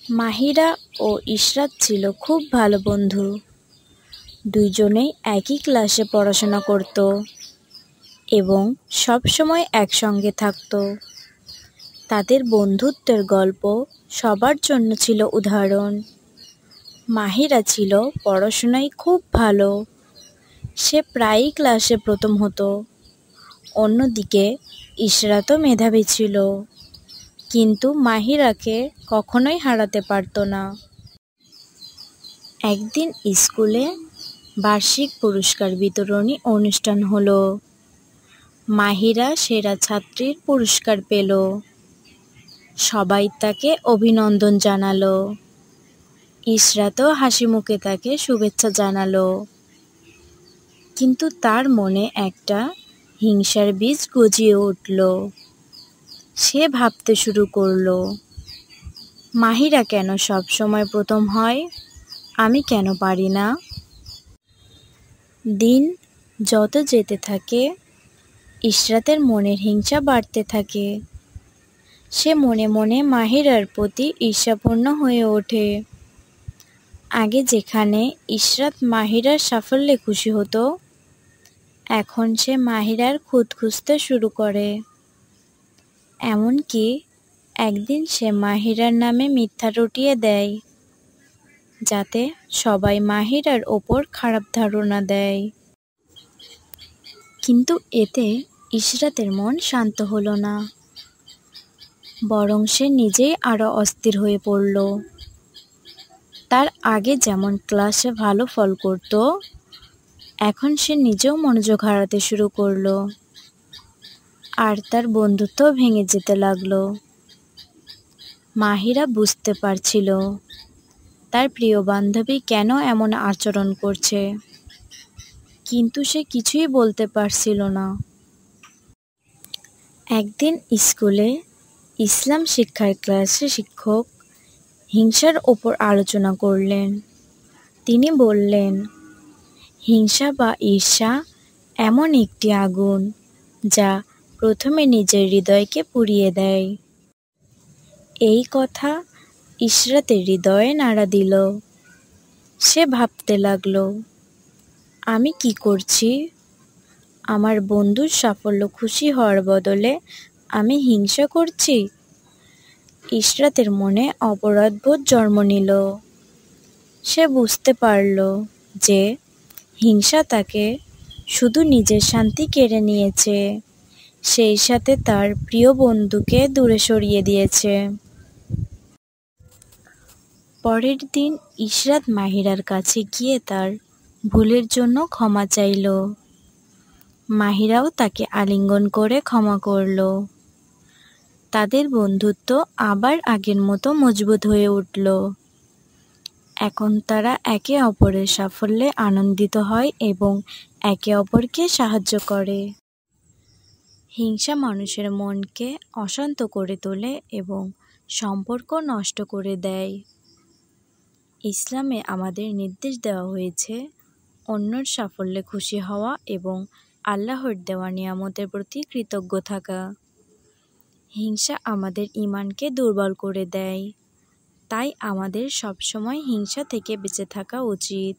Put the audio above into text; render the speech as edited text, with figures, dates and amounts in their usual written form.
মাহিরা ও ইশরাত ছিল খুব ভালো বন্ধু। দুইজনেই একই ক্লাসে পড়াশোনা করত এবং সব সময় একসঙ্গে থাকত। তাদের বন্ধুত্বের গল্প সবার জন্য ছিল উদাহরণ। মাহিরা ছিল পড়াশোনায় খুব ভালো। সে প্রায়ই ক্লাসে প্রথম হতো। অন্যদিকে ইশরাতও মেধাবী ছিল, কিন্তু মাহিরাকে কখনোই হারাতে পারত না। একদিন স্কুলে বার্ষিক পুরস্কার বিতরণী অনুষ্ঠান হলো। মাহিরা সেরা ছাত্রীর পুরস্কার পেল। সবাই তাকে অভিনন্দন জানালো। ইশরাতও হাসি মুখে তাকে শুভেচ্ছা জানালো। কিন্তু তার মনে একটা হিংসার বীজ গজিয়ে উঠল। সে ভাবতে শুরু করলো, মাহিরা কেন সব সময় প্রথম হয়, আমি কেন পারি না? দিন যত যেতে থাকে, ইশরাতের মনের হিংসা বাড়তে থাকে। সে মনে মনে মাহিরার প্রতি ঈর্ষাপূর্ণ হয়ে ওঠে। আগে যেখানে ইশরাত মাহিরার সাফল্যে খুশি হতো, এখন সে মাহিরার খুঁত খুঁজতে শুরু করে। এমনকি একদিন সে মাহিরার নামে মিথ্যা রটিয়ে দেয়, যাতে সবাই মাহিরার ওপর খারাপ ধারণা দেয়। কিন্তু এতে ইশরাতের মন শান্ত হলো না, বরং সে নিজেই আরো অস্থির হয়ে পড়ল। তার আগে যেমন ক্লাসে ভালো ফল করত, এখন সে নিজেও মনোযোগ হারাতে শুরু করলো। আর তার বন্ধুত্ব ভেঙে যেতে লাগলো। মাহিরা বুঝতে পারছিল তার প্রিয় বান্ধবী কেন এমন আচরণ করছে, কিন্তু সে কিছুই বলতে পারছিল না। একদিন স্কুলে ইসলাম শিক্ষার ক্লাসে শিক্ষক হিংসার ওপর আলোচনা করলেন। তিনি বললেন, হিংসা বা ঈর্ষা এমন একটি আগুন যা প্রথমে নিজের হৃদয়কে পুড়িয়ে দেয়। এই কথা ইশরাতের হৃদয়ে নাড়া দিল। সে ভাবতে লাগলো, আমি কি করছি? আমার বন্ধুর সাফল্য খুশি হওয়ার বদলে আমি হিংসা করছি। ইশরাতের মনে অপরাধবোধ জন্ম নিল। সে বুঝতে পারল যে হিংসা তাকে শুধু নিজের শান্তি কেড়ে নিয়েছে, সেই সাথে তার প্রিয় বন্ধুকে দূরে সরিয়ে দিয়েছে। পরের দিন ইশরাত মাহিরার কাছে গিয়ে তার ভুলের জন্য ক্ষমা চাইল। মাহিরাও তাকে আলিঙ্গন করে ক্ষমা করল। তাদের বন্ধুত্ব আবার আগের মতো মজবুত হয়ে উঠল। এখন তারা একে অপরের সাফল্যে আনন্দিত হয় এবং একে অপরকে সাহায্য করে। হিংসা মানুষের মনকে অশান্ত করে তোলে এবং সম্পর্ক নষ্ট করে দেয়। ইসলামে আমাদের নির্দেশ দেওয়া হয়েছে অন্যর সাফল্যে খুশি হওয়া এবং আল্লাহর দেওয়া নিয়ামতের প্রতি কৃতজ্ঞ থাকা। হিংসা আমাদের ঈমানকে দুর্বল করে দেয়, তাই আমাদের সবসময় হিংসা থেকে বেঁচে থাকা উচিত।